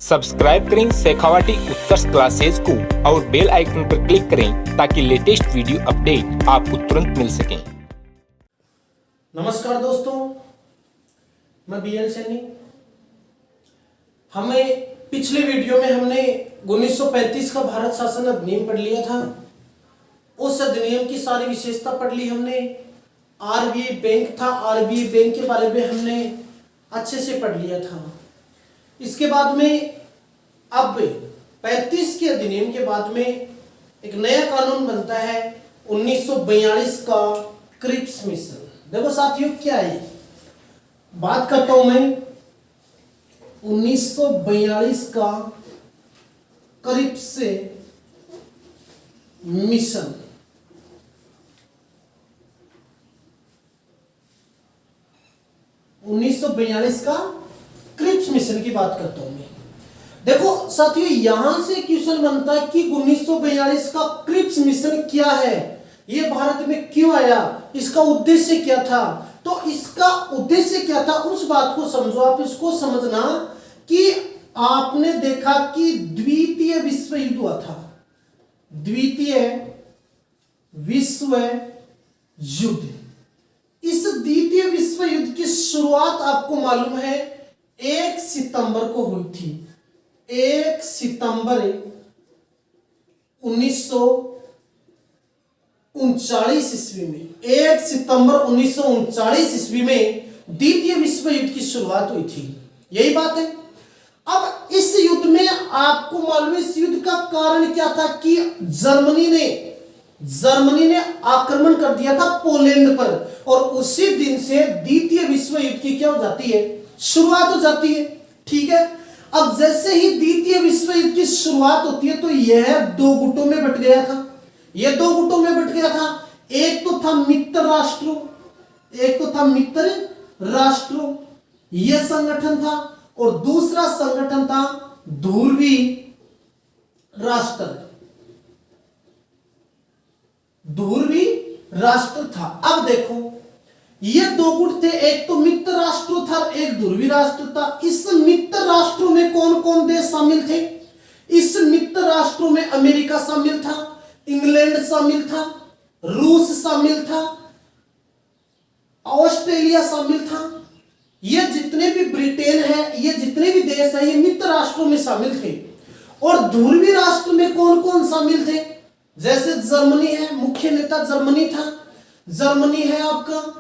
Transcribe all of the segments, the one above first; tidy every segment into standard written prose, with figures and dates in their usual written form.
Subscribe करें शेखावाटी उत्कर्ष classes को और बेल आइकन पर क्लिक करें ताकि लेटेस्ट वीडियो अपडेट आपको तुरंत मिल सके। नमस्कार दोस्तों, मैं बीएल सैनी। हमें पिछले वीडियो में हमने 1935 का भारत शासन अधिनियम पढ़ लिया था। उस अधिनियम की सारी विशेषता पढ़ ली हमने। आरबीआई बैंक था, आरबीआई बैंक के बारे में हमने अच्छे से पढ़ लिया था। इसके बाद में अब 35 के अधिनियम के बाद में एक नया कानून बनता है 1942 का क्रिप्स मिशन। देखो साथियों, क्या है, बात करता हूं मैं 1942 का क्रिप्स मिशन। का क्रिप्स मिशन की बात करता हूं मैं। देखो साथियों, यहां से क्वेश्चन बनता है कि 1942 का क्रिप्स मिशन क्या है, यह भारत में क्यों आया, इसका उद्देश्य क्या था। तो इसका उद्देश्य क्या था उस बात को समझो। आप इसको समझना कि आपने देखा कि द्वितीय विश्व युद्ध हुआ था। द्वितीय विश्व युद्ध, इस द्वितीय विश्व युद्ध की शुरुआत आपको मालूम है 1 सितंबर को हुई थी। 1 सितंबर 1939 ईस्वी में, 1 सितंबर 1939 ईस्वी में द्वितीय विश्व युद्ध की शुरुआत हुई थी। यही बात है। अब इस युद्ध में आपको मालूम है इस युद्ध का कारण क्या था कि जर्मनी ने आक्रमण कर दिया था पोलैंड पर, और उसी दिन से द्वितीय विश्व युद्ध की क्या हो जाती है, शुरुआत हो जाती है। ठीक है। अब जैसे ही द्वितीय विश्व युद्ध की शुरुआत होती है तो यह दो गुटों में बट गया था। यह दो गुटों में बट गया था। एक तो था मित्र राष्ट्रों, यह संगठन था, और दूसरा संगठन था ध्रुवी राष्ट्र था। अब देखो, ये दो गुट थे, एक तो मित्र राष्ट्र था, एक ध्रुवी राष्ट्र था। इस मित्र राष्ट्रों में कौन कौन देश शामिल थे? इस मित्र राष्ट्रों में अमेरिका शामिल था, इंग्लैंड शामिल था, रूस शामिल था, ऑस्ट्रेलिया शामिल था। ये जितने भी ब्रिटेन है, ये जितने भी देश है, ये मित्र राष्ट्रों में शामिल थे। और ध्रुवी राष्ट्र में कौन कौन शामिल थे? जैसे जर्मनी है, मुख्य नेता जर्मनी था। जर्मनी है आपका,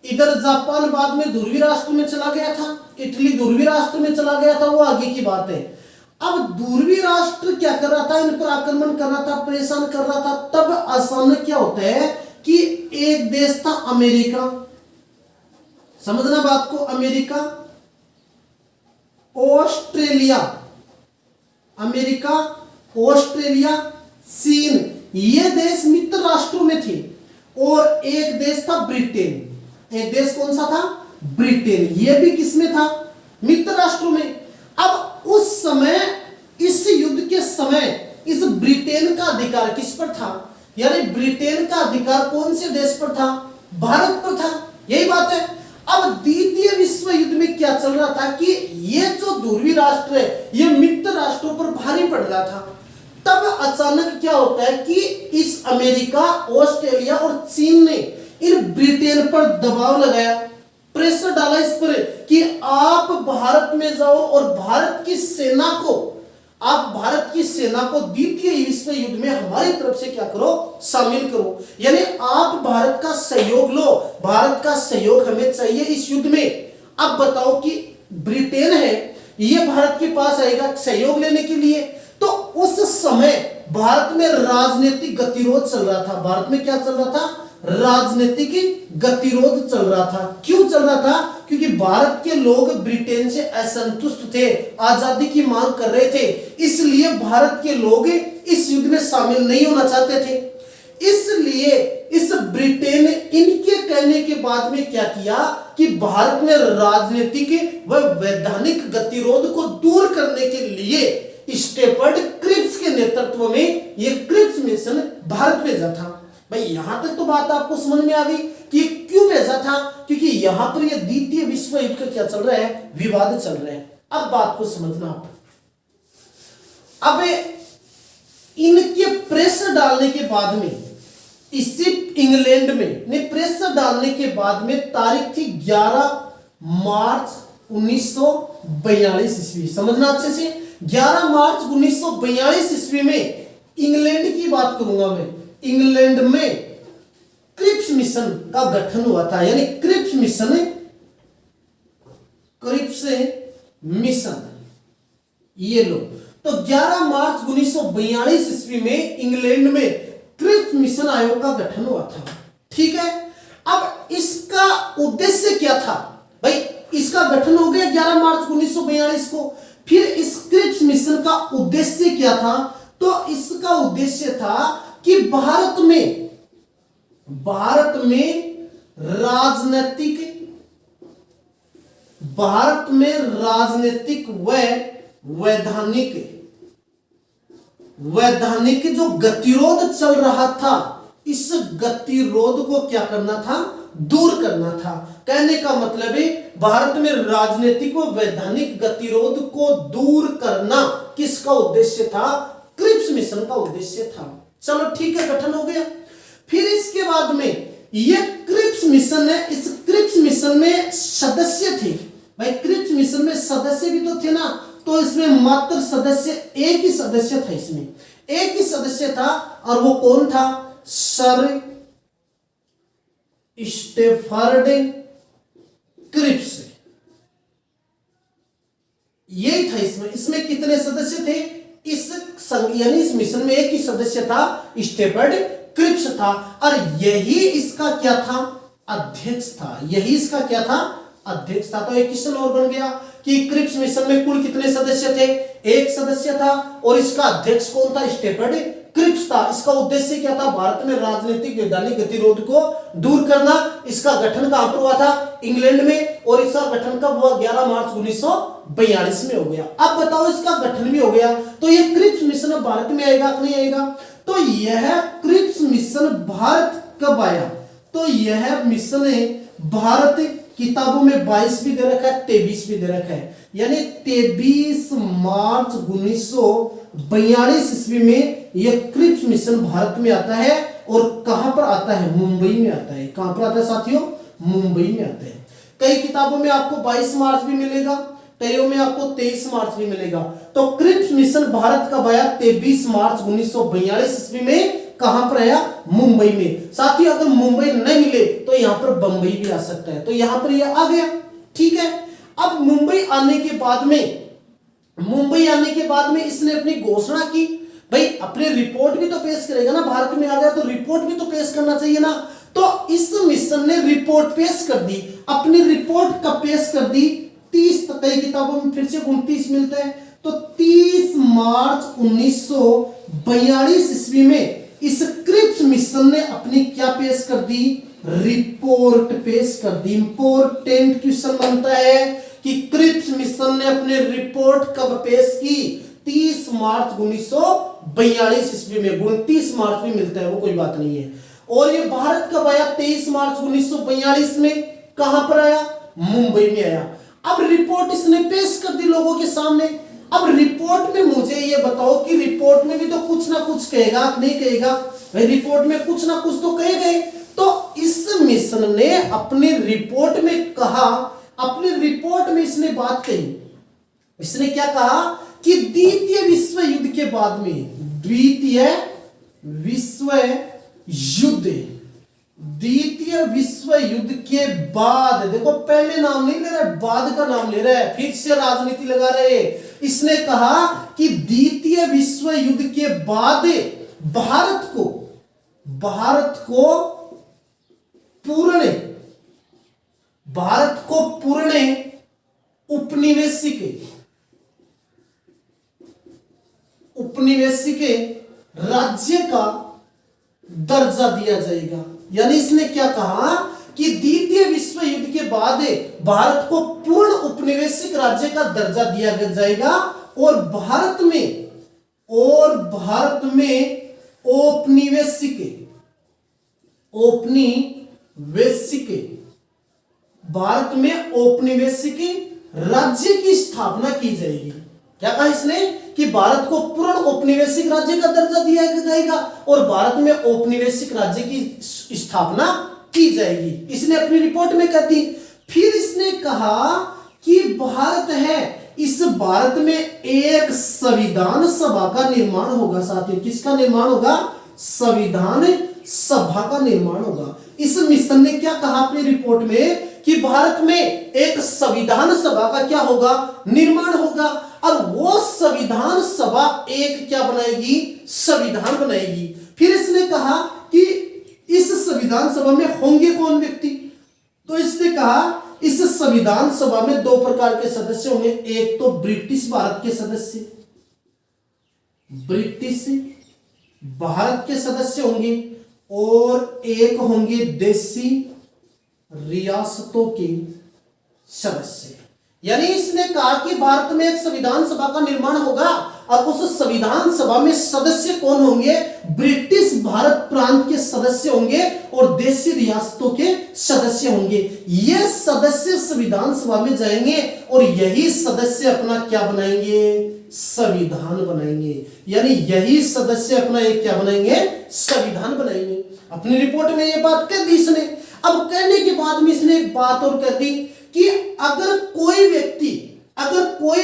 इधर जापान बाद में ध्रुवी राष्ट्र में चला गया था, इटली ध्रुवी राष्ट्र में चला गया था, वो आगे की बात है। अब ध्रुवी राष्ट्र क्या कर रहा था, इन पर आक्रमण कर रहा था, परेशान कर रहा था। तब अचानक क्या होता है कि एक देश था अमेरिका, समझना बात को, अमेरिका, ऑस्ट्रेलिया, चीन, ये देश मित्र राष्ट्रों में थे। और एक देश था ब्रिटेन। एक देश कौन सा था? ब्रिटेन। यह भी किसमें था? मित्र राष्ट्रों में। अब उस समय, इस युद्ध के समय, इस ब्रिटेन का अधिकार किस पर था? यानी ब्रिटेन का अधिकार कौन से देश पर था? भारत पर था। यही बात है। अब द्वितीय विश्व युद्ध में क्या चल रहा था कि ये जो ध्रुवी राष्ट्र है, ये मित्र राष्ट्रों पर भारी पड़ रहा था। तब अचानक क्या होता है कि इस अमेरिका, ऑस्ट्रेलिया और चीन ने इन ब्रिटेन पर दबाव लगाया, प्रेशर डाला इस पर कि आप भारत में जाओ और भारत की सेना को द्वितीय विश्व युद्ध में हमारी तरफ से क्या करो, शामिल करो। यानी आप भारत का सहयोग लो, भारत का सहयोग हमें चाहिए इस युद्ध में। अब बताओ कि ब्रिटेन है, ये भारत के पास आएगा सहयोग लेने के लिए। तो उस समय भारत में राजनीतिक गतिरोध चल रहा था। भारत में क्या चल रहा था? राजनीतिक गतिरोध चल रहा था। क्यों चल रहा था? क्योंकि भारत के लोग ब्रिटेन से असंतुष्ट थे, आजादी की मांग कर रहे थे, इसलिए भारत के लोग इस युद्ध में शामिल नहीं होना चाहते थे। इसलिए इस ब्रिटेन ने इनके कहने के बाद में क्या किया कि भारत में राजनीतिक व वैधानिक गतिरोध को दूर करने के लिए स्टेफर्ड क्रिप्स के नेतृत्व में यह क्रिप्स मिशन भारत भेजा था। भाई यहां तक तो बात आपको समझ में आ गई कि क्यों भेजा था, क्योंकि यहां पर यह द्वितीय विश्व युद्ध का क्या चल रहा है, विवाद चल रहा है। अब बात को समझना आप। अब इनके प्रेशर डालने के बाद में इसी इंग्लैंड में प्रेशर डालने के बाद में तारीख थी 11 मार्च 1942 ईस्वी। समझना अच्छे से, 11 मार्च 1942 ईस्वी में इंग्लैंड की बात करूंगा मैं। इंग्लैंड में क्रिप्स मिशन का गठन हुआ था, यानी क्रिप्स मिशन ये लो। तो 11 मार्च 1942 ईस्वी में इंग्लैंड में क्रिप्स मिशन आयोग का गठन हुआ था। ठीक है, अब इसका उद्देश्य क्या था भाई? इसका गठन हो गया 11 मार्च 1942 को। फिर इस क्रिप्स मिशन का उद्देश्य क्या था? तो इसका उद्देश्य था कि भारत राजनीतिक व वैधानिक जो गतिरोध चल रहा था, इस गतिरोध को क्या करना था? दूर करना था। कहने का मतलब है भारत में राजनीतिक व वैधानिक गतिरोध को दूर करना किसका उद्देश्य था? क्रिप्स मिशन का उद्देश्य था। चलो ठीक है, गठन हो गया। फिर इसके बाद में ये क्रिप्स मिशन है, इस क्रिप्स मिशन में सदस्य थे भाई। क्रिप्स मिशन में सदस्य भी तो थे ना, तो इसमें मात्र सदस्य एक ही सदस्य था, इसमें एक ही सदस्य था, और वो कौन था? Sir Stafford Cripps. यही था इसमें कितने सदस्य थे? यानी इस मिशन में एक ही सदस्य था, स्टेफर्ड क्रिप्स था, और यही इसका क्या था? अध्यक्ष था। यही इसका क्या था? अध्यक्ष था। तो एक क्वेश्चन और बन गया कि क्रिप्स मिशन में कुल कितने सदस्य थे? एक सदस्य था, और इसका अध्यक्ष कौन था? स्टेफर्ड क्रिप्स था। इसका उद्देश्य क्या था? भारत में राजनीतिक वैधानिक गतिरोध को दूर करना। इसका गठन कहां पर हुआ था? इंग्लैंड में। और इसका गठन कब हुआ? 11 मार्च 1942 में हो गया। अब बताओ, इसका गठन भी हो गया, तो ये क्रिप्स मिशन भारत में आएगा कि नहीं आएगा? तो यह क्रिप्स मिशन भारत कब आया? तो यह मिशन भारत, किताबों में 22 भी दे रखा है, 23 भी दे रखा है, यानी 23 मार्च 1942 ईस्वी में यह क्रिप्स मिशन भारत में आता है। और कहां पर आता है? मुंबई में आता है। कहां पर आता है साथियों? मुंबई में आता है। कई किताबों में आपको 22 मार्च भी मिलेगा, कईयों में आपको 23 मार्च भी मिलेगा। तो क्रिप्स मिशन भारत कब आया? 23 मार्च 1942 ईस्वी में। कहां पर आया? मुंबई में। साथियों, अगर मुंबई नहीं मिले तो यहां पर बंबई भी आ सकता है, तो यहां पर यह आ गया। ठीक है, अब मुंबई आने के बाद में इसने अपनी घोषणा की। भाई अपने रिपोर्ट भी तो पेश करेगा ना, भारत में आ गया तो रिपोर्ट भी तो पेश करना चाहिए ना। तो इस मिशन ने रिपोर्ट पेश कर दी। अपनी रिपोर्ट कब पेश कर दी? 30, कई किताबों में फिर से 29 मिलता है, तो 30 मार्च 1942 ईस्वी में इस क्रिप्स मिशन ने अपनी क्या पेश कर दी? रिपोर्ट पेश कर दी। इंपॉर्टेंट क्वेश्चन बनता है कि क्रिप्स मिशन ने अपने रिपोर्ट कब पेश की? 30 मार्च 1942 ईस्वी में। 29 मार्च भी मिलता है, वो कोई बात नहीं है। और ये भारत कब आया? 23 मार्च 1942 में। कहां पर आया? मुंबई में आया। अब रिपोर्ट इसने पेश कर दी लोगों के सामने। अब रिपोर्ट में मुझे ये बताओ कि रिपोर्ट में भी तो कुछ ना कुछ कहेगा, नहीं कहेगा? भाई रिपोर्ट में कुछ ना कुछ तो कहेगा। तो इस मिशन ने अपनी रिपोर्ट में कहा, अपनी रिपोर्ट में इसने बात कही। इसने क्या कहा कि द्वितीय विश्व युद्ध के बाद में, द्वितीय विश्व युद्ध के बाद, देखो पहले नाम नहीं ले रहा है, बाद का नाम ले रहा है, फिर से राजनीति लगा रहे हैं। इसने कहा कि द्वितीय विश्व युद्ध के बाद भारत को पूर्ण उपनिवेशिक राज्य का दर्जा दिया जाएगा। यानी इसने क्या कहा कि द्वितीय विश्व युद्ध के बाद भारत को पूर्ण उपनिवेशिक राज्य का दर्जा दिया जाएगा, और भारत में औपनिवेशिक राज्य की स्थापना की जाएगी। क्या कहा इसने? कि भारत को पूर्ण औपनिवेशिक राज्य का दर्जा दिया जाएगा और भारत में औपनिवेशिक राज्य की स्थापना की जाएगी। इसने अपनी रिपोर्ट में कह दी। फिर इसने कहा कि भारत है, इस भारत में एक संविधान सभा का निर्माण होगा। साथियों, किसका निर्माण होगा? संविधान सभा का निर्माण होगा। इस मिशन ने क्या कहा अपनी रिपोर्ट में कि भारत में एक संविधान सभा का क्या होगा? निर्माण होगा। और वो संविधान सभा एक क्या बनाएगी? संविधान बनाएगी। फिर इसने कहा कि इस संविधान सभा में होंगे कौन व्यक्ति? तो इसने कहा इस संविधान सभा में दो प्रकार के सदस्य होंगे। एक तो ब्रिटिश भारत के सदस्य, ब्रिटिश भारत के सदस्य होंगे, और एक होंगे देशी रियासतों के सदस्य। यानी इसने कहा कि भारत में एक संविधान सभा का निर्माण होगा और उस संविधान सभा में सदस्य कौन होंगे? ब्रिटिश भारत प्रांत के सदस्य होंगे और देशी रियासतों के सदस्य होंगे। ये सदस्य संविधान सभा में जाएंगे और यही सदस्य अपना क्या बनाएंगे? संविधान बनाएंगे। यानी यही सदस्य अपना एक क्या बनाएंगे? संविधान बनाएंगे। अपनी रिपोर्ट में ये बात कह दी इसने। अब कहने के बाद में इसने एक बात और कह दी कि अगर कोई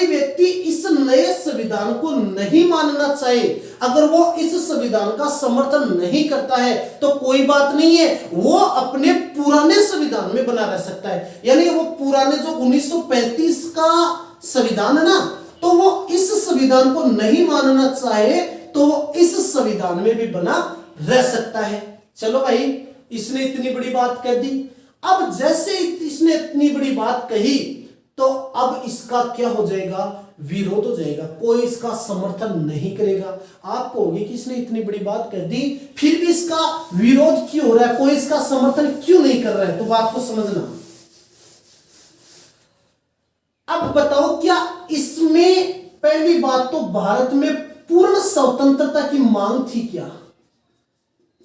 व्यक्ति इस नए संविधान को नहीं मानना चाहे, अगर वो इस संविधान का समर्थन नहीं करता है, तो कोई बात नहीं है, वो अपने पुराने संविधान में बना रह सकता है। यानी वो पुराने जो 1935 का संविधान है ना, तो वो इस संविधान को नहीं मानना चाहे तो वो इस संविधान में भी बना रह सकता है। चलो भाई, इसने इतनी बड़ी बात कह दी। अब जैसे इसने इतनी बड़ी बात कही तो अब इसका क्या हो जाएगा? विरोध हो जाएगा। कोई इसका समर्थन नहीं करेगा। आप कहोगे कि इसने इतनी बड़ी बात कह दी, फिर भी इसका विरोध क्यों हो रहा है? कोई इसका समर्थन क्यों नहीं कर रहा है? तो बात को समझना। अब बताओ, क्या इसमें पहली बात तो भारत में पूर्ण स्वतंत्रता की मांग थी क्या?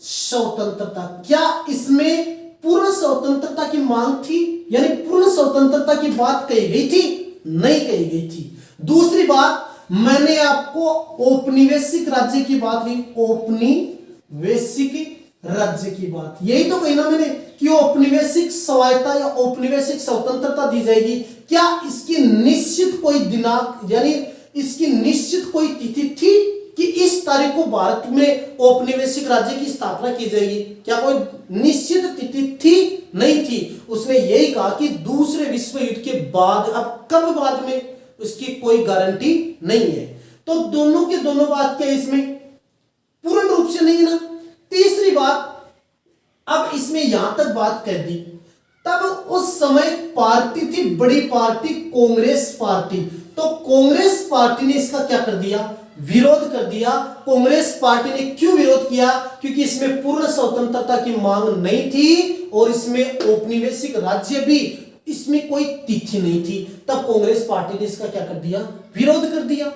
स्वतंत्रता, क्या इसमें पूर्ण स्वतंत्रता की मांग थी? यानी पूर्ण स्वतंत्रता की बात कही गई थी? नहीं कही गई थी। दूसरी बात, मैंने आपको औपनिवेशिक राज्य की बात की, औपनिवेशिक राज्य की बात, यही तो कही ना मैंने कि औपनिवेशिक स्वायत्ता या औपनिवेशिक स्वतंत्रता दी जाएगी। क्या इसकी निश्चित कोई दिनांक, यानी इसकी निश्चित कोई तिथि थी कि इस तारीख को भारत में औपनिवेशिक राज्य की स्थापना की जाएगी? क्या कोई निश्चित तिथि थी? नहीं थी। उसने यही कहा कि दूसरे विश्व युद्ध के बाद। अब कब बाद में, उसकी कोई गारंटी नहीं है। तो दोनों के दोनों बात क्या इसमें पूर्ण रूप से नहीं है ना। तीसरी बात, अब इसमें यहां तक बात कर दी, तब उस समय पार्टी थी, बड़ी पार्टी कांग्रेस पार्टी। तो कांग्रेस पार्टी ने इसका क्या कर दिया? विरोध कर दिया। कांग्रेस पार्टी ने क्यों विरोध किया? क्योंकि इसमें पूर्ण स्वतंत्रता की मांग नहीं थी और इसमें औपनिवेशिक राज्य भी, इसमें कोई तिथि नहीं थी। तब कांग्रेस पार्टी ने इसका क्या कर दिया? विरोध कर दिया।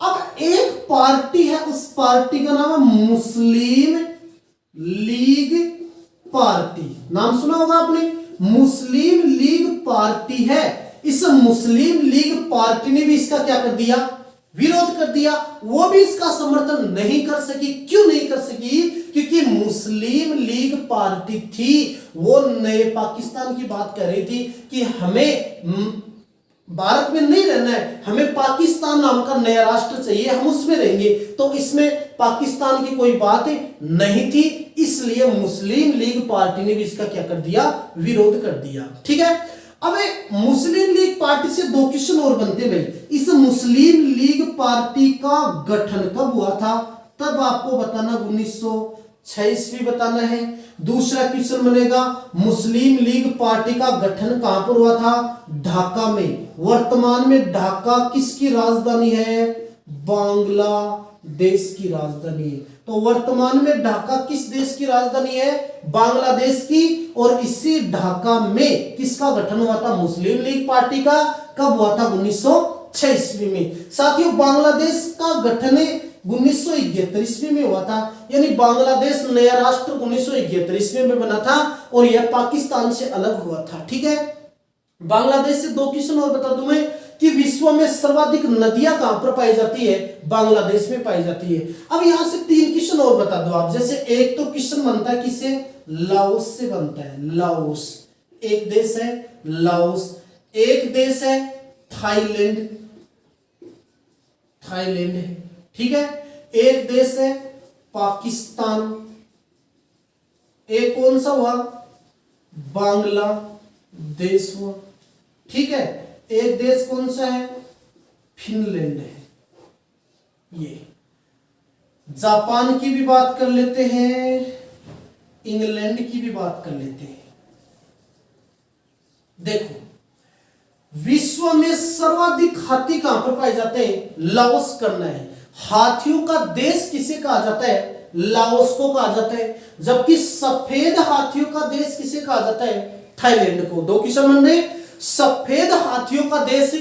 अब एक पार्टी है, उस पार्टी का नाम है मुस्लिम लीग पार्टी। नाम सुना होगा आपने, मुस्लिम लीग पार्टी है। इस मुस्लिम लीग पार्टी ने भी इसका क्या कर दिया? विरोध कर दिया। वो भी इसका समर्थन नहीं कर सकी। क्यों नहीं कर सकी? क्योंकि मुस्लिम लीग पार्टी थी, वो नए पाकिस्तान की बात कर रही थी कि हमें भारत में नहीं रहना है, हमें पाकिस्तान नाम का नया राष्ट्र चाहिए, हम उसमें रहेंगे। तो इसमें पाकिस्तान की कोई बात नहीं थी, इसलिए मुस्लिम लीग पार्टी ने भी इसका क्या कर दिया? विरोध कर दिया। ठीक है। अब मुस्लिम लीग पार्टी से दो क्वेश्चन और बनते भाई। इस मुस्लिम लीग पार्टी का गठन कब हुआ था? तब आपको बताना 1926 बताना है। दूसरा क्वेश्चन बनेगा, मुस्लिम लीग पार्टी का गठन कहां पर हुआ था? ढाका में। वर्तमान में ढाका किसकी राजधानी है? बांग्लादेश की राजधानी है। तो वर्तमान में ढाका किस देश की राजधानी है? बांग्लादेश की। और इसी ढाका में किसका गठन हुआ था? मुस्लिम लीग पार्टी का। कब हुआ था? 1926 में। साथियों, बांग्लादेश का गठन 1931 में हुआ था। यानी बांग्लादेश नया राष्ट्र 1931 में बना था और यह पाकिस्तान से अलग हुआ था। ठीक है। बांग्लादेश से दो क्वेश्चन और बता दूं मैं कि विश्व में सर्वाधिक नदियां कहां पर पाई जाती है? बांग्लादेश में पाई जाती है। अब यहां से 3 क्वेश्चन और बता दो आप। जैसे एक तो क्वेश्चन बनता है किससे? लाओस से बनता है। लाओस एक देश है, लाओस एक देश है, थाईलैंड, थाईलैंड है, ठीक है। एक देश है पाकिस्तान, एक कौन सा हुआ? बांग्लादेश हुआ, ठीक है। एक देश कौन सा है? फिनलैंड है। ये जापान की भी बात कर लेते हैं, इंग्लैंड की भी बात कर लेते हैं। देखो विश्व में सर्वाधिक हाथी कहां पर पाए जाते हैं? लाओस करना है। हाथियों का देश किसे कहा जाता है? लाओस को कहा जाता है। जबकि सफेद हाथियों का देश किसे कहा जाता है? थाईलैंड को। 2 क्वेश्चन बन रहे। सफेद हाथियों का देश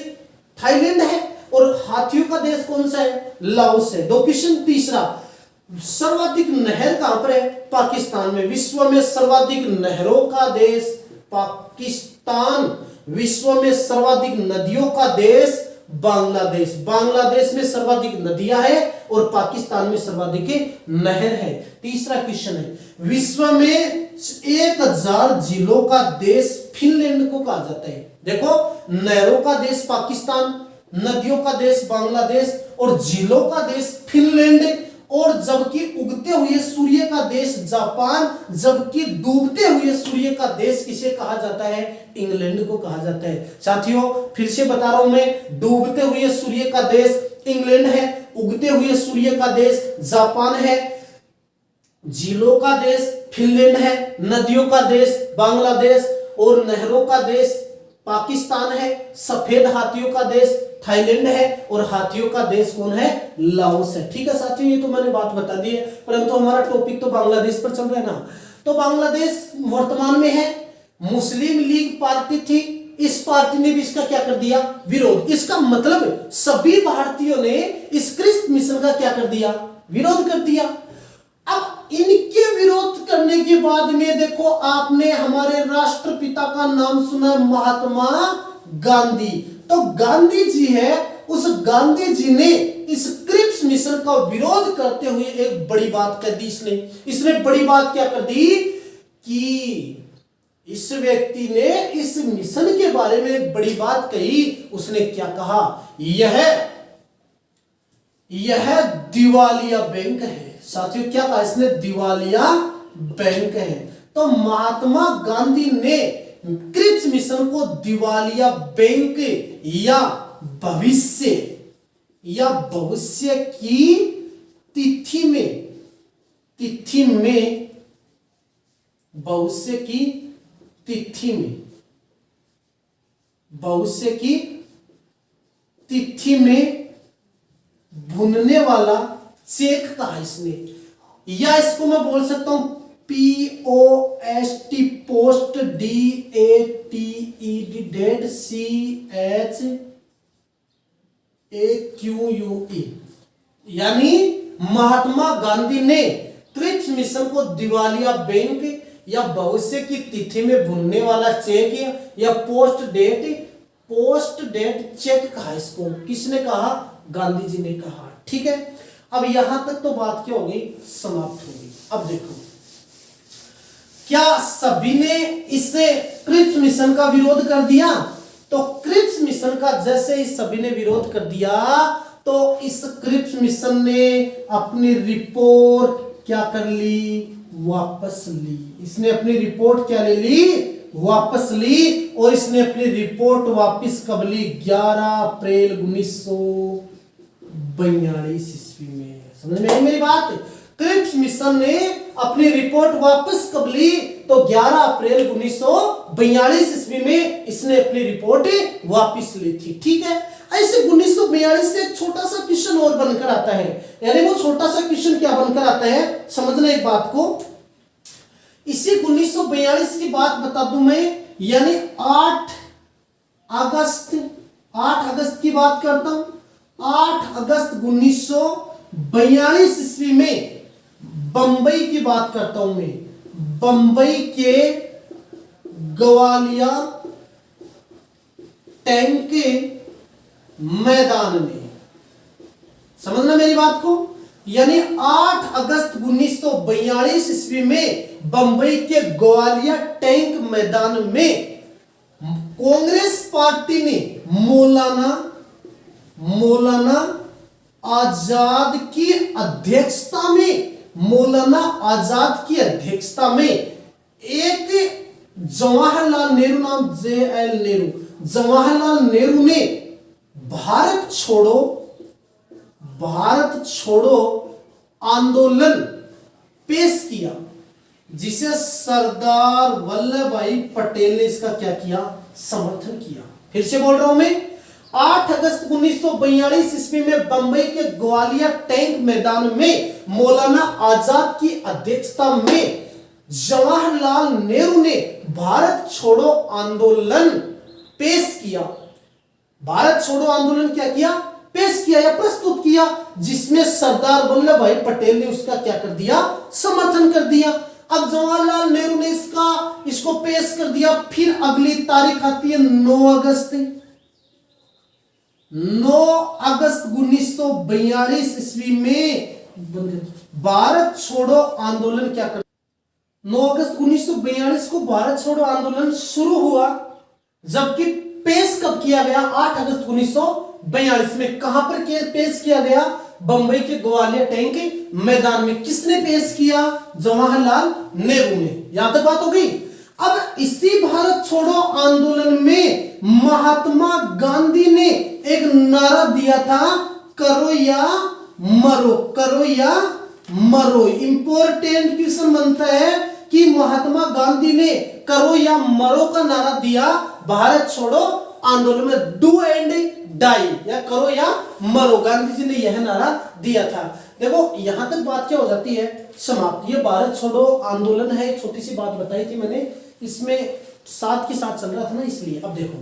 थाईलैंड है और हाथियों का देश कौन सा है? लाओस है। 2 क्वेश्चन। तीसरा, सर्वाधिक नहर कहां पर है? पाकिस्तान में। विश्व में सर्वाधिक नहरों का देश पाकिस्तान। विश्व में सर्वाधिक नदियों का देश बांग्लादेश। बांग्लादेश में सर्वाधिक नदियां है और पाकिस्तान में सर्वाधिक नहर है। तीसरा क्वेश्चन है, विश्व में 1000 जिलों का देश फिनलैंड को कहा जाता है। देखो, नहरों का देश पाकिस्तान, नदियों का देश बांग्लादेश और जिलों का देश फिनलैंड, और जबकि उगते हुए सूर्य का देश जापान, जबकि डूबते हुए सूर्य का देश किसे कहा जाता है? इंग्लैंड को कहा जाता है। साथियों फिर से बता रहा हूं मैं, डूबते हुए सूर्य का देश इंग्लैंड है, उगते हुए सूर्य का देश जापान है, जिलों का देश फिनलैंड है, नदियों का देश बांग्लादेश और नहरों का देश पाकिस्तान है, सफेद हाथियों का देश थाईलैंड है और हाथियों का देश कौन है? लाओस है। ठीक है साथियों, ये तो मैंने बात बता दी है, परंतु हमारा टॉपिक तो बांग्लादेश पर चल रहा है ना। तो बांग्लादेश वर्तमान में है, मुस्लिम लीग पार्टी थी, इस पार्टी ने भी इसका क्या कर दिया? विरोध। इसका मतलब सभी भारतीयों ने इस क्रिस्ट मिशन का क्या कर दिया? विरोध कर दिया। अब इनके विरोध करने के बाद में देखो, आपने हमारे राष्ट्रपिता का नाम सुना, महात्मा गांधी। तो गांधी जी है, उस गांधी जी ने इस क्रिप्स मिशन का विरोध करते हुए एक बड़ी बात कर दी। इसने बड़ी बात क्या कर दी कि इस व्यक्ति ने इस मिशन के बारे में एक बड़ी बात कही। उसने क्या कहा? यह दिवालिया बैंक है। साथियों क्या कहा इसने? दिवालिया बैंक है। तो महात्मा गांधी ने क्रिप्स मिशन को दिवालिया बैंक या भविष्य की तिथि में भुनने वाला चेक कहा इसने, या इसको मैं बोल सकता हूं POST, post, DATED, date, CHAQUE, यानी महात्मा गांधी ने क्रिप्स मिशन को दिवालिया बैंक या भविष्य की तिथि में भुनने वाला चेक या पोस्ट डेट चेक कहा इसको। किसने कहा? गांधी जी ने कहा। ठीक है, अब यहां तक तो बात क्या होगी? समाप्त होगी। अब देखो, क्या सभी ने इससे क्रिप्स मिशन का विरोध कर दिया? तो क्रिप्स मिशन का जैसे ही सभी ने विरोध कर दिया, तो इस क्रिप्स मिशन ने अपनी रिपोर्ट क्या कर ली? वापस ली। इसने अपनी रिपोर्ट क्या ले ली? वापस ली। और इसने अपनी रिपोर्ट वापस कब ली? 11 अप्रैल 1942 ईस्वी में। समझ में आई मेरी बात? क्रिप्स मिशन ने अपनी रिपोर्ट वापस कब ली? तो 11 अप्रैल 1942 ईस्वी में इसने अपनी रिपोर्ट वापस ली थी। ठीक है, ऐसे 1942 से एक छोटा सा क्वेश्चन और बनकर आता है। यानी वो छोटा सा क्वेश्चन क्या बनकर आता है, समझना एक बात को। इसी 1942 की बात बता दूं मैं, यानी 8 अगस्त की बात करता हूं। 8 अगस्त 1942 ईस्वी में बंबई की बात करता हूं मैं। बंबई के ग्वालियर टैंक मैदान में। समझना मेरी बात को। यानी 8 अगस्त 1942 ईस्वी में बंबई के ग्वालियर टैंक मैदान में कांग्रेस पार्टी ने मौलाना आजाद की अध्यक्षता में एक जवाहरलाल नेहरू नाम जवाहरलाल नेहरू ने भारत छोड़ो आंदोलन पेश किया, जिसे सरदार वल्लभ भाई पटेल ने इसका क्या किया, समर्थन किया। फिर से बोल रहा हूं मैं, 8 अगस्त 1942 ईस्वी में बंबई के ग्वालियर टैंक मैदान में मौलाना आजाद की अध्यक्षता में जवाहरलाल नेहरू ने भारत छोड़ो आंदोलन पेश किया। भारत छोड़ो आंदोलन क्या किया, पेश किया या प्रस्तुत किया, जिसमें सरदार वल्लभ भाई पटेल ने उसका क्या कर दिया, समर्थन कर दिया। अब जवाहरलाल नेहरू ने इसको पेश कर दिया। फिर अगली तारीख आती है 9 अगस्त 1942 ईस्वी में भारत छोड़ो आंदोलन क्या कर 9 अगस्त 1942 को भारत छोड़ो आंदोलन शुरू हुआ, जबकि पेश कब किया गया, 8 अगस्त 1942 में। कहां पर पेश किया गया, बंबई के ग्वालियर टैंक मैदान में। किसने पेश किया, जवाहरलाल नेहरू ने। यहां तक बात हो गई। अब इसी भारत छोड़ो आंदोलन में महात्मा गांधी ने एक नारा दिया था, करो या मरो। इंपॉर्टेंट क्वेश्चन बनता है कि महात्मा गांधी ने करो या मरो का नारा दिया भारत छोड़ो आंदोलन में, डू एंड डाई, या करो या मरो, गांधी जी ने यह नारा दिया था। देखो यहां तक बात क्या हो जाती है, समाप्त। ये भारत छोड़ो आंदोलन है, छोटी सी बात बताई थी मैंने, इसमें साथ के साथ चल रहा था ना, इसलिए। अब देखो,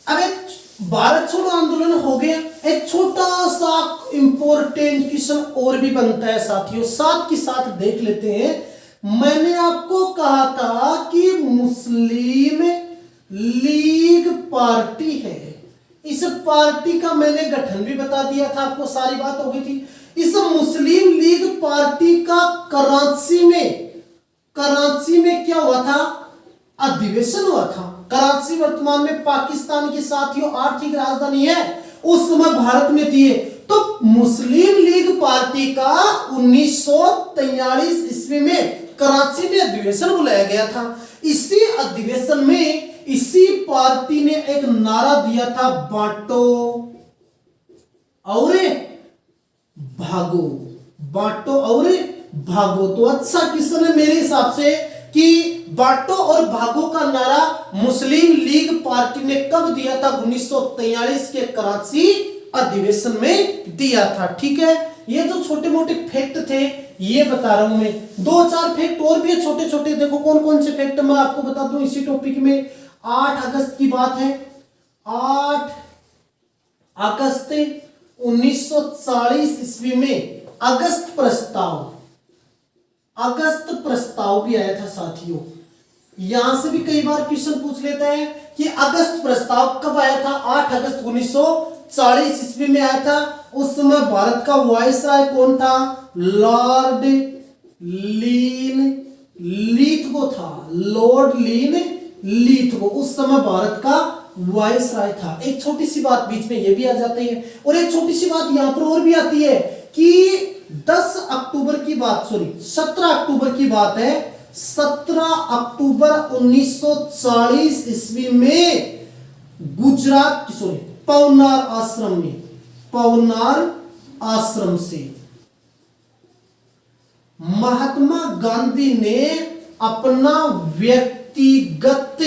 अब एक भारत छोड़ो आंदोलन हो गया, एक छोटा सा इंपॉर्टेंट क्वेश्चन और भी बनता है साथियों, साथ के साथ देख लेते हैं। मैंने आपको कहा था कि मुस्लिम लीग पार्टी है, इस पार्टी का मैंने गठन भी बता दिया था आपको, सारी बात हो गई थी। इस मुस्लिम लीग पार्टी का कराची में क्या हुआ था, अधिवेशन हुआ था। कराची वर्तमान में पाकिस्तान की साथियों आर्थिक राजधानी है, उस समय भारत में थी। तो मुस्लिम लीग पार्टी का 1943 ईस्वी में कराची में अधिवेशन बुलाया गया था। इसी अधिवेशन में इसी पार्टी ने एक नारा दिया था, बांटो और भागो, बांटो और भागो। तो अच्छा क्वेश्चन है मेरे हिसाब से कि बांटो और भागो का नारा मुस्लिम लीग पार्टी ने कब दिया था, 1943 के कराची अधिवेशन में दिया था। ठीक है, ये जो छोटे मोटे फैक्ट थे ये बता रहा हूं मैं। 2-4 फैक्ट और भी है छोटे छोटे, देखो कौन कौन से फैक्ट मैं आपको बता दूं इसी टॉपिक में। 8 अगस्त की बात है, 8 अगस्त 1940 ईस्वी में अगस्त प्रस्ताव भी आया था साथियों। यहां से भी कई बार क्वेश्चन पूछ लेते हैं कि अगस्त प्रस्ताव कब आया था, 8 अगस्त 1940 ईस्वी में आया था। उस समय भारत का वायसराय कौन था, लॉर्ड लीथगो था, लॉर्ड लीथगो उस समय भारत का वायसराय था। एक छोटी सी बात बीच में ये भी आ जाती है, और एक छोटी सी बात यहां पर और भी आती है कि 17 अक्टूबर की बात है, 17 अक्टूबर 1940 ईस्वी में गुजरात पवनार आश्रम से महात्मा गांधी ने अपना व्यक्तिगत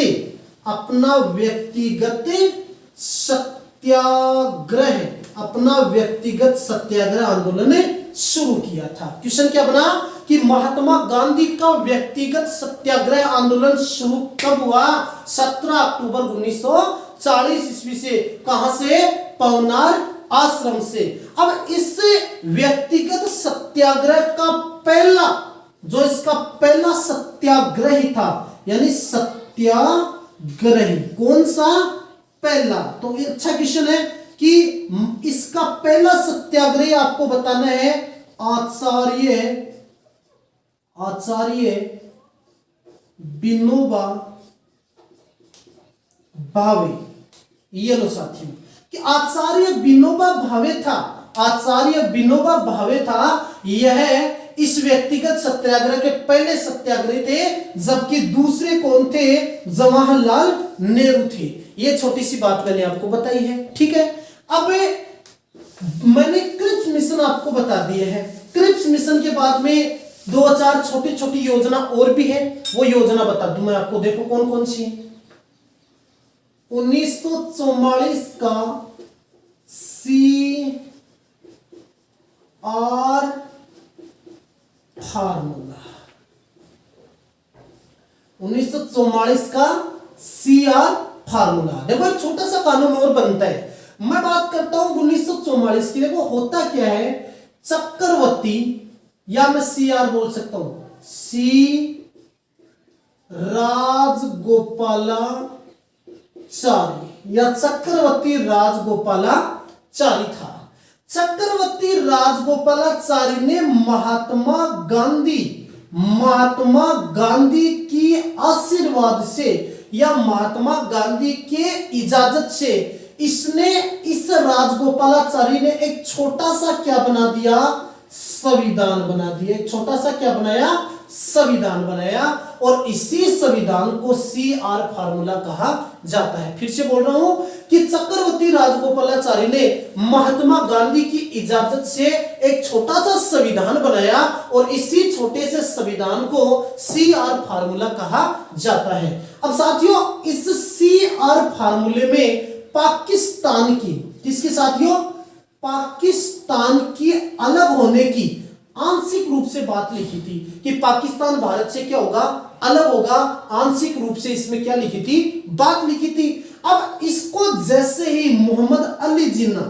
सत्याग्रह आंदोलन शुरू किया था। क्वेश्चन क्या बना कि महात्मा गांधी का व्यक्तिगत सत्याग्रह आंदोलन शुरू कब हुआ, 17 अक्टूबर 1940 ईस्वी से। कहां से, पवनार आश्रम से। अब इस व्यक्तिगत सत्याग्रह का इसका पहला सत्याग्रही था, यानी सत्याग्रही कौन सा, पहला। तो ये अच्छा क्वेश्चन है कि इसका पहला सत्याग्रह आपको बताना है आचार्य विनोबा भावे। ये लो साथियों कि आचार्य विनोबा भावे था यह इस व्यक्तिगत सत्याग्रह के पहले सत्याग्रही थे, जबकि दूसरे कौन थे? जवाहरलाल नेहरू थे। ये छोटी सी बात मैंने आपको बताई है, ठीक है। अब मैंने क्रिप्स मिशन आपको बता दिए हैं। क्रिप्स मिशन के बाद में 2-4 छोटी छोटी योजना और भी है, वो योजना बता दूं मैं आपको। देखो कौन कौन सी है। 1944 का CR फार्मूला, 1944 का CR फार्मूला। देखो एक छोटा सा कानून और बनता है। मैं बात करता हूं 1944 की। देखो होता क्या है, चक्रवर्ती, या मैं CR बोल सकता हूं, C राजगोपालाचारी, या चक्रवर्ती राजगोपालाचारी था। चक्रवर्ती राजगोपालाचारी ने महात्मा गांधी की आशीर्वाद से या महात्मा गांधी के इजाजत से इसने इस राजगोपालाचारी ने एक छोटा सा क्या बना दिया? संविधान बना दिया। एक छोटा सा क्या बनाया? संविधान बनाया। और इसी संविधान को CR फार्मूला कहा जाता है। फिर से बोल रहा हूं कि चक्रवर्ती राजगोपालाचारी ने महात्मा गांधी की इजाजत से एक छोटा सा संविधान बनाया और इसी छोटे से संविधान को CR फार्मूला कहा जाता है। अब साथियों इस CR फार्मूले में पाकिस्तान की, किसके साथियों? पाकिस्तान की अलग होने की आंशिक रूप से बात लिखी थी कि पाकिस्तान भारत से क्या होगा? अलग होगा। आंशिक रूप से इसमें क्या लिखी थी? बात लिखी थी। अब इसको जैसे ही मोहम्मद अली जिन्ना,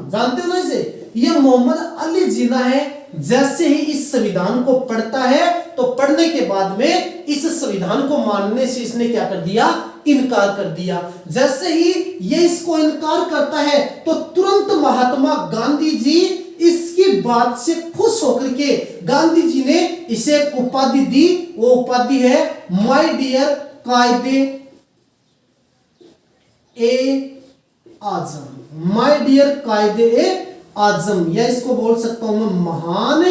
जानते हो ना इसे? ये मोहम्मद अली जिन्ना है। जैसे ही इस संविधान को पढ़ता है तो पढ़ने के बाद में इस संविधान को मानने से इसने क्या कर दिया? इनकार कर दिया। जैसे ही ये इसको इनकार करता है तो तुरंत महात्मा गांधी जी इसकी बात से खुश होकर के गांधी जी ने इसे एक उपाधि दी। वो उपाधि है माय डियर कायदे ए आजम। माय डियर कायदे ए आजम, या इसको बोल सकता हूं मैं महान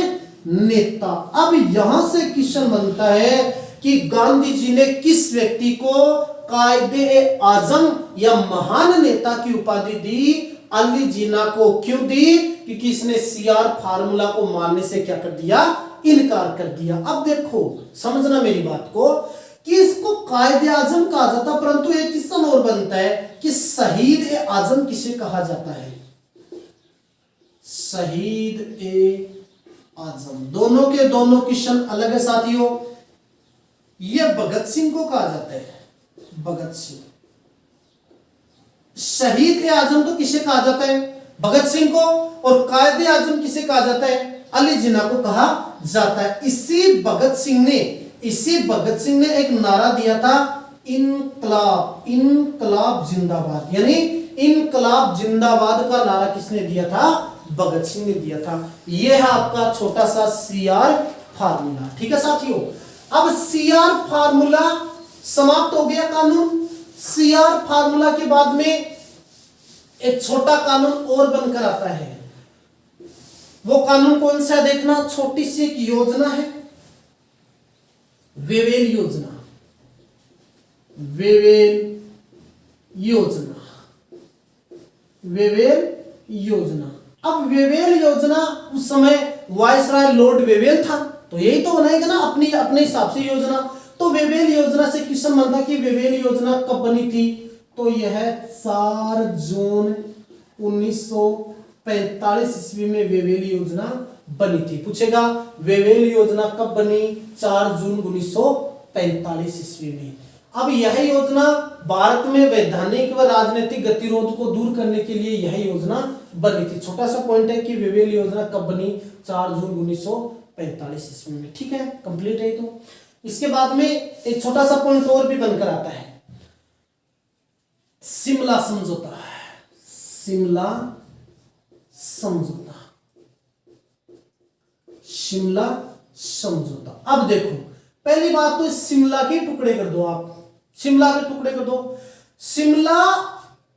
नेता। अब यहां से क्वेश्चन बनता है कि गांधी जी ने किस व्यक्ति को कायदे ए आजम या महान नेता की उपाधि दी? अली जिन्ना को। क्यों दी? क्योंकि इसने CR फार्मूला को मानने से क्या कर दिया? इनकार कर दिया। अब देखो समझना मेरी बात को कि इसको कायदे आजम कहा जाता, परंतु एक क्वेश्चन और बनता है कि शहीद ए आजम किसे कहा जाता है? शहीद ए आजम। दोनों के दोनों क्वेश्चन अलग है साथियों। ये भगत सिंह को कहा जाता है, भगत सिंह। शहीद ए आजम तो किसे कहा जाता है? भगत सिंह को। और कायदे आजम किसे कहा जाता है? अली जिन्ना को कहा जाता है। इसी भगत सिंह ने एक नारा दिया था, इनकलाब, इनकलाब जिंदाबाद। यानी इनकलाब जिंदाबाद का नारा किसने दिया था? भगत सिंह ने दिया था। यह है आपका छोटा सा CR फार्मूला। ठीक है साथियों, अब CR फार्मूला समाप्त हो गया कानून। CR फार्मूला के बाद में एक छोटा कानून और बनकर आता है। वो कानून कौन सा है देखना। छोटी सी एक योजना है, वेवेल योजना। वेवेल योजना। अब वेवेल योजना उस समय वायसराय लॉर्ड वेवेल था, तो यही तो बनाएगा ना अपने हिसाब से योजना। तो वेवेल योजना से क्वेश्चन बनता कि वेवेल योजना कब बनी थी? तो यह 4 जून 1945 ईस्वी में वेवेल योजना बनी थी। पूछेगा वेवेल योजना कब बनी? 4 जून 1945 ईस्वी में। अब यह योजना भारत में वैधानिक व राजनीतिक गतिरोध को दूर करने के लिए यह योजना बनी थी। छोटा सा पॉइंट है कि वेवेल योजना कब बनी? 4 जून 1945 ईस्वी में। ठीक है, कंप्लीट है। तो इसके बाद में एक छोटा सा पॉइंट और भी बनकर आता है, शिमला समझौता। शिमला समझौता, शिमला समझौता। अब देखो, पहली बात तो शिमला के टुकड़े कर दो, आप शिमला के टुकड़े कर दो। शिमला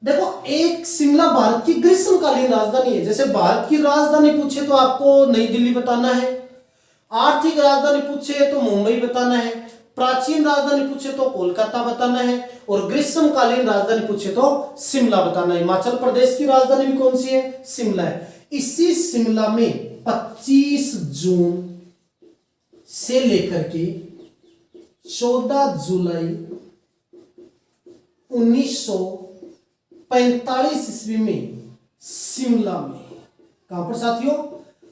देखो, एक शिमला भारत की ग्रीष्मकालीन राजधानी है। जैसे भारत की राजधानी पूछे तो आपको नई दिल्ली बताना है, आर्थिक राजधानी पूछे तो मुंबई बताना है, प्राचीन राजधानी पूछे तो कोलकाता बताना है, और ग्रीष्मकालीन राजधानी पूछे तो शिमला बताना है। हिमाचल प्रदेश की राजधानी भी कौन सी है? शिमला है। इसी शिमला में 25 जून से लेकर के 14 जुलाई 1945 ईस्वी में शिमला में, कहां पर साथियों?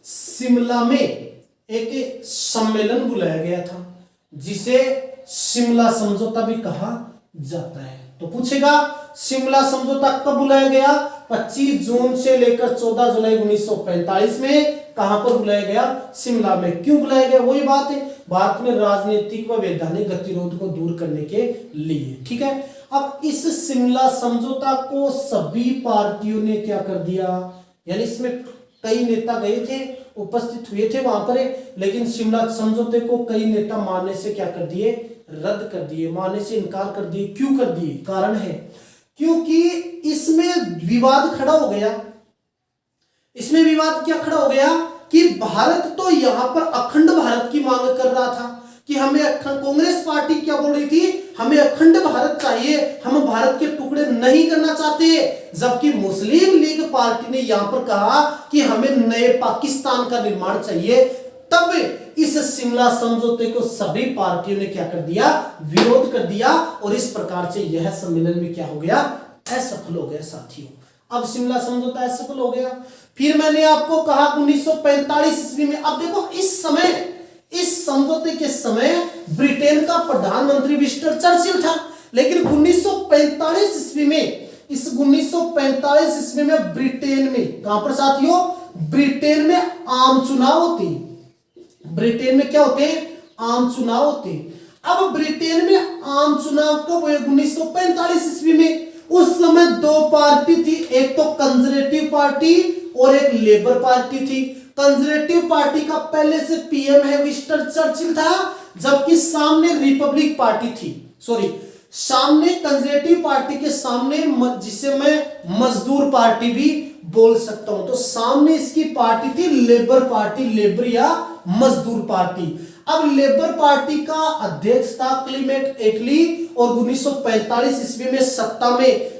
शिमला में एक सम्मेलन बुलाया गया था जिसे शिमला समझौता भी कहा जाता है। तो पूछेगा शिमला समझौता कब बुलाया गया? 25 जून से लेकर 14 जुलाई 1945 में। कहां पर बुलाया गया? शिमला में। क्यों बुलाया गया? वही बात है, भारत में राजनीतिक व वैधानिक गतिरोध को दूर करने के लिए। ठीक है, अब इस शिमला समझौता को सभी पार्टियों ने क्या कर दिया, यानी इसमें कई नेता गए थे, उपस्थित हुए थे वहां पर, लेकिन शिमला समझौते को कई नेता मानने से क्या कर दिए? रद्द कर दिए, मानने से इनकार कर दिए। क्यों कर दिए? कारण है क्योंकि इसमें विवाद खड़ा हो गया। इसमें विवाद क्या खड़ा हो गया कि भारत तो यहां पर अखंड भारत की मांग कर रहा था कि हमें कांग्रेस पार्टी क्या बोल रही थी? हमें अखंड भारत चाहिए, हम भारत के टुकड़े नहीं करना चाहते। जबकि मुस्लिम लीग पार्टी ने यहां पर कहा कि हमें नए पाकिस्तान का निर्माण चाहिए। तब इस शिमला समझौते को सभी पार्टियों ने क्या कर दिया? विरोध कर दिया, और इस प्रकार से यह सम्मेलन में क्या हो गया? असफल हो गया साथियों। अब शिमला समझौता असफल हो गया। फिर मैंने आपको कहा 1945 ईस्वी में, अब देखो इस समय, इस समझौते के समय ब्रिटेन का प्रधानमंत्री विंस्टन चर्चिल था। लेकिन 1945 ईस्वी में, इस 1945 ईस्वी में ब्रिटेन में, कहां पर साथियों? ब्रिटेन में आम चुनाव होते। ब्रिटेन में क्या होते हैं? आम चुनाव होते। अब ब्रिटेन में आम चुनाव कब हुए? 1945 ईस्वी में। उस समय दो पार्टी थी, एक तो कंजर्वेटिव पार्टी और एक लेबर पार्टी थी। कंजर्वेटिव पार्टी का पहले से पीएम है विंस्टन चर्चिल था, जबकि सामने रिपब्लिक पार्टी थी, सॉरी सामने कंजर्वेटिव पार्टी के सामने, जिसे मैं मजदूर पार्टी भी बोल सकता हूं, तो सामने इसकी पार्टी थी लेबर पार्टी, लेबर या मजदूर पार्टी। अब लेबर पार्टी का अध्यक्ष था क्लीमेंट एटली, और 1945 ईस्वी में सत्ता में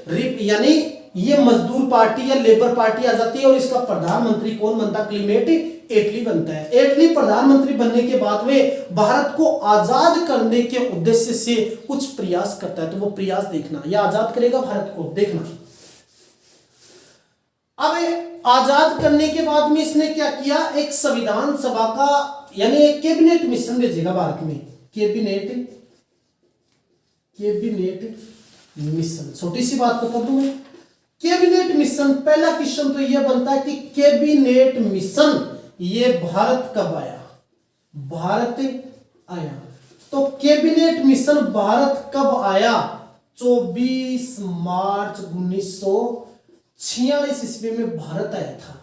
यानी ये मजदूर पार्टी या लेबर पार्टी आ जाती है, और इसका प्रधानमंत्री कौन बनता? क्लीमेंट एटली बनता है। एटली प्रधानमंत्री बनने के बाद में भारत को आजाद करने के उद्देश्य से कुछ प्रयास करता है। तो वो प्रयास देखना, यह आजाद करेगा भारत को, देखना। अब आजाद करने के बाद में इसने क्या किया? एक संविधान सभा का यानी एक कैबिनेट मिशन भेजेगा भारत में। कैबिनेट मिशन, छोटी सी बात बता दूं मैं, कैबिनेट मिशन, पहला क्वेश्चन तो यह बनता है कि कैबिनेट मिशन ये भारत कब आया? भारत आया। तो कैबिनेट मिशन भारत कब आया? 24 मार्च 1946 ईस्वी में भारत आया था।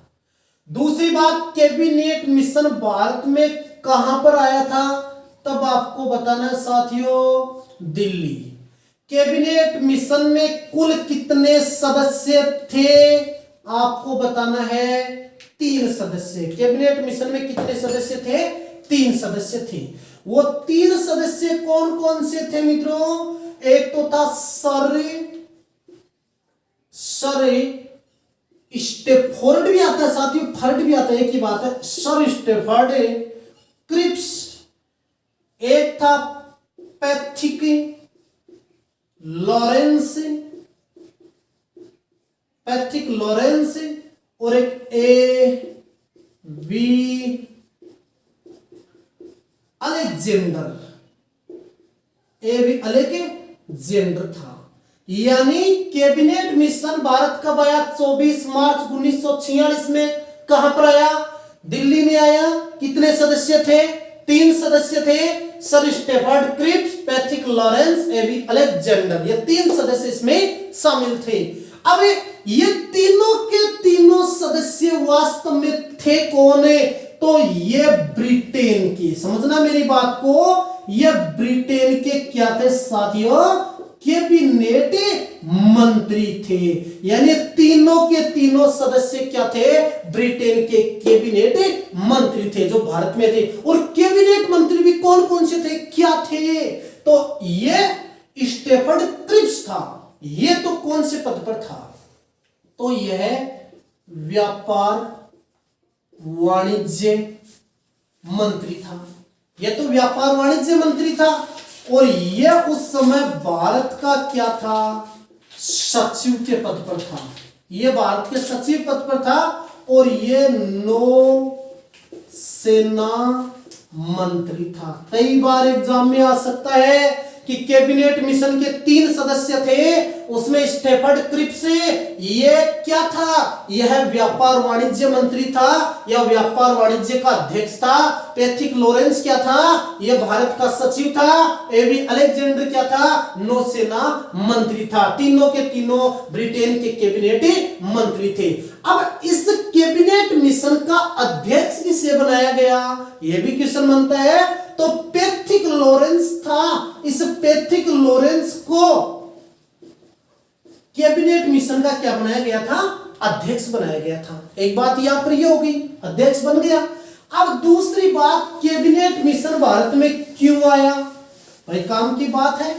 दूसरी बात, कैबिनेट मिशन भारत में कहां पर आया था? तब आपको बताना है साथियों, दिल्ली। कैबिनेट मिशन में कुल कितने सदस्य थे? आपको बताना है 3 सदस्य। कैबिनेट मिशन में कितने सदस्य थे? 3 सदस्य थे। वो 3 सदस्य कौन कौन से थे मित्रों? एक तो था सर स्टेफोर्ड भी आता है साथियों, फर्ड भी आता है, एक ही बात है, सर स्टेफोर्ड क्रिप्स। एक था पैथिक लॉरेंस, और एक अलेक्जेंडर था। यानी कैबिनेट मिशन भारत कब आया? 24 मार्च 1946 में। कहां पर आया? दिल्ली में आया। कितने सदस्य थे? 3 सदस्य थे, sir Stafford Cripps, Patrick Lawrence, AB Alexander, ये 3 सदस्य इसमें शामिल थे। अब ये तीनों के तीनों सदस्य वास्तव में थे कौन है? तो ये ब्रिटेन के, समझना मेरी बात को, ये ब्रिटेन के क्या थे साथियों? कैबिनेट मंत्री थे। यानी तीनों के तीनों सदस्य क्या थे? ब्रिटेन के कैबिनेट मंत्री थे जो भारत में थे। और कैबिनेट मंत्री भी कौन कौन से थे, क्या थे? तो ये स्टेफर्ड क्रिप्स था। ये तो कौन से पद पर था? तो यह व्यापार वाणिज्य मंत्री था। यह तो व्यापार वाणिज्य मंत्री था। और यह उस समय भारत का क्या था? सचिव के पद पर था। यह भारत के सचिव पद पर था। और यह नौ सेना मंत्री था। कई बार एग्जाम में आ सकता है कि कैबिनेट मिशन के 3 सदस्य थे, उसमें स्टेफर्ड क्रिप्स ये क्या था? यह व्यापार वाणिज्य मंत्री था या व्यापार वाणिज्य का अध्यक्ष था। पैट्रिक लॉरेंस क्या था? यह भारत का सचिव था। एबी अलेक्जेंडर क्या था? नौसेना मंत्री था। तीनों के तीनों ब्रिटेन के कैबिनेट मंत्री थे। अब इस कैबिनेट मिशन का अध्यक्ष किसे बनाया गया? यह भी क्वेश्चन बनता है। तो पैट्रिक लॉरेंस था। इस पैट्रिक लॉरेंस को कैबिनेट मिशन का क्या बनाया गया था? अध्यक्ष बनाया गया था। एक बात यहां पर यह होगी, अध्यक्ष बन गया। अब दूसरी बात, कैबिनेट मिशन भारत में क्यों आया? भाई काम की बात है,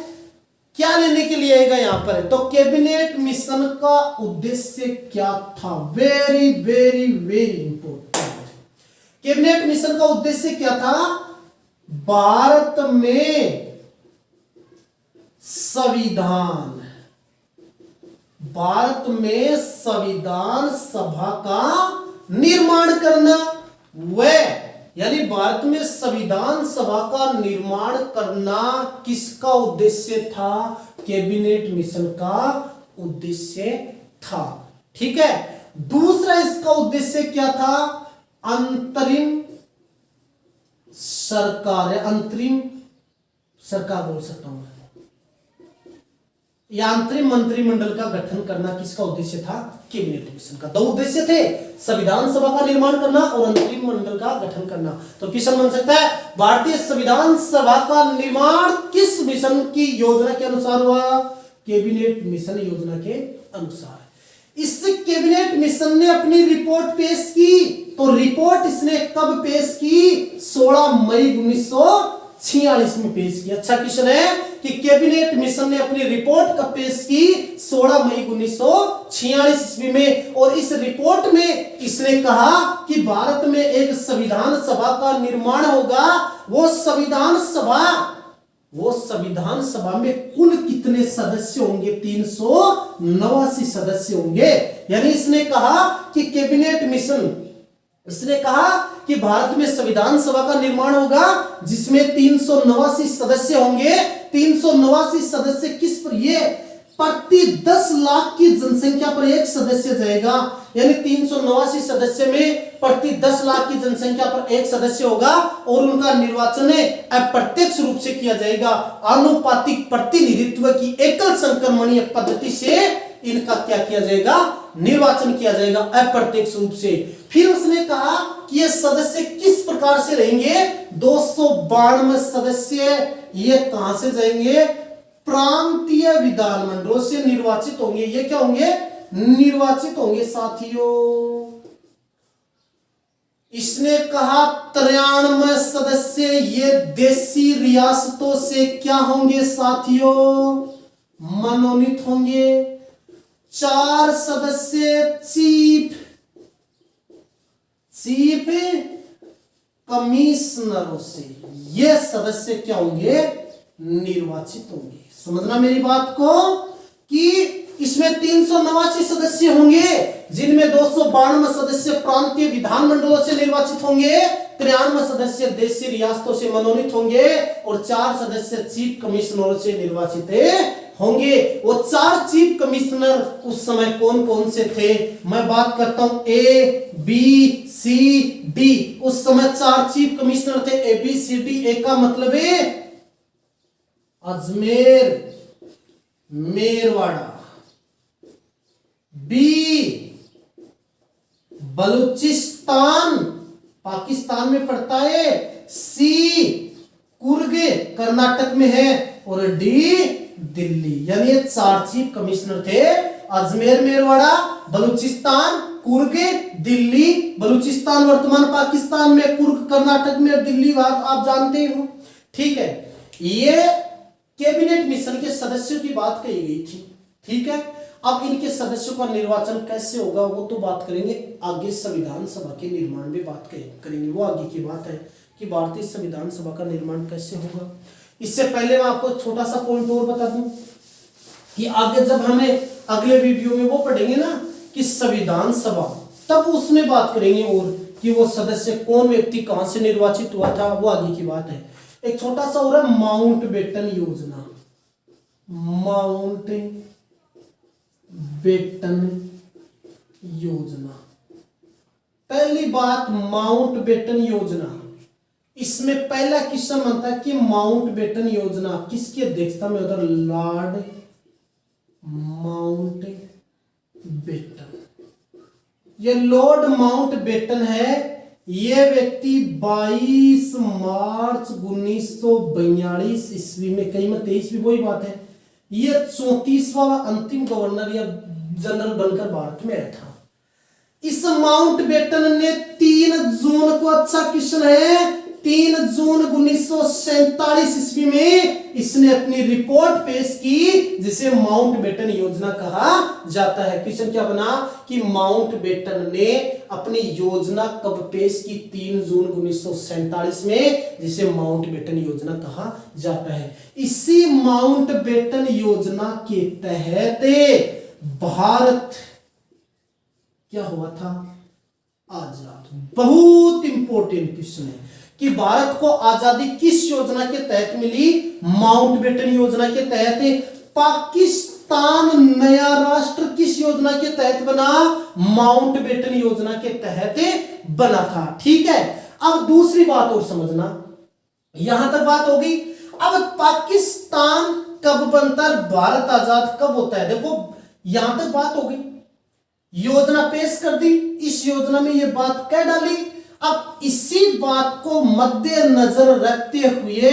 क्या लेने के लिए आएगा यहां पर? तो कैबिनेट मिशन का उद्देश्य क्या था? Very very very important. Cabinet mission का उद्देश्य क्या था? भारत में संविधान, भारत में संविधान सभा का निर्माण करना। वह यानी भारत में संविधान सभा का निर्माण करना किसका उद्देश्य था? कैबिनेट मिशन का उद्देश्य था। ठीक है। दूसरा इसका उद्देश्य क्या था? अंतरिम सरकार है, अंतरिम सरकार बोल सकता हूं या अंतरिम मंत्रिमंडल का गठन करना किसका उद्देश्य था? कैबिनेट मिशन का। 2 उद्देश्य थे, संविधान सभा का निर्माण करना और अंतरिम मंडल का गठन करना। तो क्वेश्चन बन सकता है, भारतीय संविधान सभा का निर्माण किस मिशन की योजना के अनुसार हुआ? कैबिनेट मिशन योजना के अनुसार। इस कैबिनेट मिशन ने अपनी रिपोर्ट पेश की। तो रिपोर्ट इसने कब पेश की? 16 मई 1946 में पेश की। अच्छा क्वेश्चन है कि कैबिनेट मिशन ने अपनी रिपोर्ट कब पेश की? 16 मई 1946 ईस्वी में। और इस रिपोर्ट में इसने कहा कि भारत में एक संविधान सभा का निर्माण होगा। वो संविधान सभा में कुल कितने सदस्य होंगे? 389 सदस्य होंगे। यानी इसने कहा कि कैबिनेट मिशन, इसने कहा कि भारत में संविधान सभा का निर्माण होगा जिसमें 389 सदस्य होंगे। 389 सदस्य किस पर? ये प्रति 10 लाख की जनसंख्या पर एक सदस्य जाएगा। यानी 389 सदस्य में प्रति 10 लाख की जनसंख्या पर एक सदस्य होगा। और उनका निर्वाचन अप्रत्यक्ष रूप से किया जाएगा। आनुपातिक प्रतिनिधित्व की एकल संक्रमणीय पद्धति से इनका क्या किया जाएगा? निर्वाचन किया जाएगा अप्रत्यक्ष रूप से। फिर उसने कहा कि ये सदस्य किस प्रकार से रहेंगे? 292 सदस्य ये कहां से जाएंगे? प्रांतीय विधानमंडलों से निर्वाचित होंगे। ये क्या होंगे? निर्वाचित होंगे साथियों। इसने कहा 93 सदस्य ये देशी रियासतों से क्या होंगे साथियों? मनोनीत होंगे। 4 सदस्य चीफ कमिश्नरों से, ये सदस्य क्या होंगे? निर्वाचित होंगे। समझना मेरी बात को कि इसमें 389 सदस्य होंगे जिनमें 292 सदस्य प्रांतीय विधानमंडलों से निर्वाचित होंगे, 93 सदस्य देशी रियासतों से मनोनीत होंगे और 4 सदस्य चीफ कमिश्नरों से निर्वाचित होंगे। वो 4 चीफ कमिश्नर उस समय कौन कौन से थे? मैं बात करता हूं ए बी सी डी। उस समय 4 चीफ कमिश्नर थे, ए बी सी डी। ए का मतलब है अजमेर मेरवाड़ा, बी बलूचिस्तान पाकिस्तान में पड़ता है, सी कुर्ग कर्नाटक में है, और डी दिल्ली। यानी ये 4 चीफ कमिश्नर थे, अजमेर मेरवाड़ा, बलूचिस्तान, कुर्ग, दिल्ली। बलूचिस्तान वर्तमान पाकिस्तान में, कुर्ग कर्नाटक में, और दिल्ली आप जानते हो। ठीक है, ये कैबिनेट मिशन के सदस्यों की बात कही गई थी। ठीक है, अब इनके सदस्यों का निर्वाचन कैसे होगा वो तो बात करेंगे आगे, संविधान सभा के निर्माण में बात करेंगे, वो आगे की बात है कि भारतीय संविधान सभा का निर्माण कैसे होगा। इससे पहले मैं आपको छोटा सा पॉइंट और बता दूं कि आगे जब हमें अगले वीडियो में वो पढ़ेंगे ना कि संविधान सभा, तब उसमें बात करेंगे और कि वो सदस्य कौन व्यक्ति कहां से निर्वाचित हुआ था, वो आगे की बात है। एक छोटा सा और है माउंटबेटन योजना। माउंटबेटन योजना, पहली बात माउंटबेटन योजना। इसमें पहला क्वेश्चन बनता है कि माउंटबेटन योजना किसकी अध्यक्षता में होता है? Lord Mountbatten. ये लॉर्ड माउंटबेटन है। ये व्यक्ति 22 मार्च 1942 ईस्वी में, कहीं में 23 भी वही बात है, ये 34वां अंतिम गवर्नर या जनरल बनकर भारत में आया था। इस माउंटबेटन ने 3 जून को, अच्छा क्वेश्चन है, 3 जून 1947 ईस्वी में इसने अपनी रिपोर्ट पेश की, जिसे माउंटबेटन योजना कहा जाता है। क्वेश्चन क्या बना कि माउंटबेटन ने अपनी योजना कब पेश की? 3 जून 1947 में, जिसे माउंटबेटन योजना कहा जाता है। इसी माउंटबेटन योजना के तहत भारत क्या हुआ था? आजाद। बहुत इंपॉर्टेंट क्वेश्चन है कि भारत को आजादी किस योजना के तहत मिली? माउंटबेटन योजना के तहत। पाकिस्तान नया राष्ट्र किस योजना के तहत बना? माउंटबेटन योजना के तहत बना था। ठीक है, अब दूसरी बात और समझना, यहां तक बात होगी। अब पाकिस्तान कब बनता है, भारत आजाद कब होता है? देखो यहां तक बात होगी, योजना पेश कर दी, इस योजना में यह बात कह डाली। अब इसी बात को मद्देनजर रखते हुए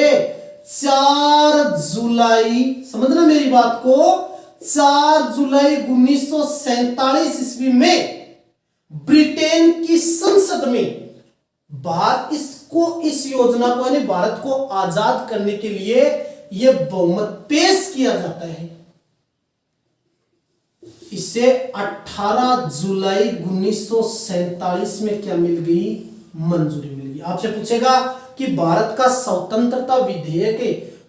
4 जुलाई, समझना मेरी बात को, 4 जुलाई 1947 ईस्वी में ब्रिटेन की संसद में इस योजना को, यानी भारत को आजाद करने के लिए यह बहुमत पेश किया जाता है। इसे 18 जुलाई 1947 में क्या मिल गई? मंजूरी मिल गई। आपसे पूछेगा कि भारत का स्वतंत्रता विधेयक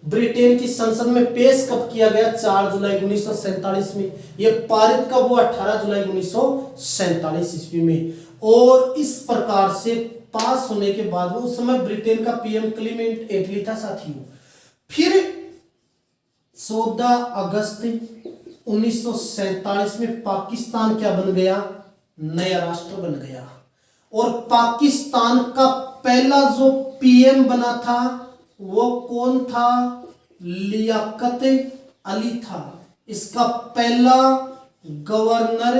ब्रिटेन की संसद में पेश कब किया गया? 4 जुलाई 1947 में। यह पारित कब हुआ? 18 जुलाई 1947 ईस्वी में। और इस प्रकार से पास होने के बाद में, उस समय ब्रिटेन का पीएम क्लीमेंट एटली था साथियों। फिर 14 अगस्त 1947 में पाकिस्तान क्या बन गया? नया राष्ट्र बन गया। और पाकिस्तान का पहला जो पीएम बना था वो कौन था? लियाकत अली था। इसका पहला गवर्नर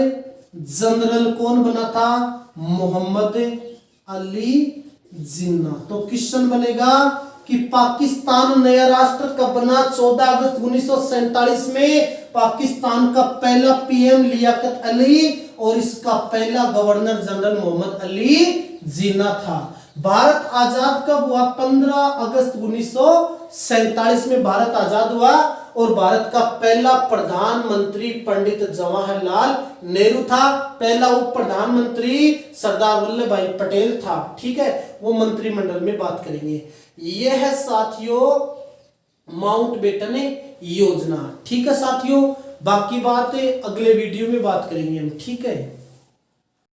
जनरल कौन बना था? मोहम्मद अली जिन्ना। तो क्वेश्चन बनेगा कि पाकिस्तान नया राष्ट्र कब बना? 14 अगस्त 1947 में। पाकिस्तान का पहला पीएम लियाकत अली और इसका पहला गवर्नर जनरल मोहम्मद अली जिन्ना था। भारत आजाद कब हुआ? 15 अगस्त 1947 में भारत आजाद हुआ। और भारत का पहला प्रधानमंत्री पंडित जवाहरलाल नेहरू था। पहला उप प्रधानमंत्री सरदार वल्लभ भाई पटेल था। ठीक है, वो मंत्रिमंडल में बात करेंगे। यह है साथियों माउंटबेटन योजना। ठीक है साथियों, बाकी बातें अगले वीडियो में बात करेंगे हम। ठीक है।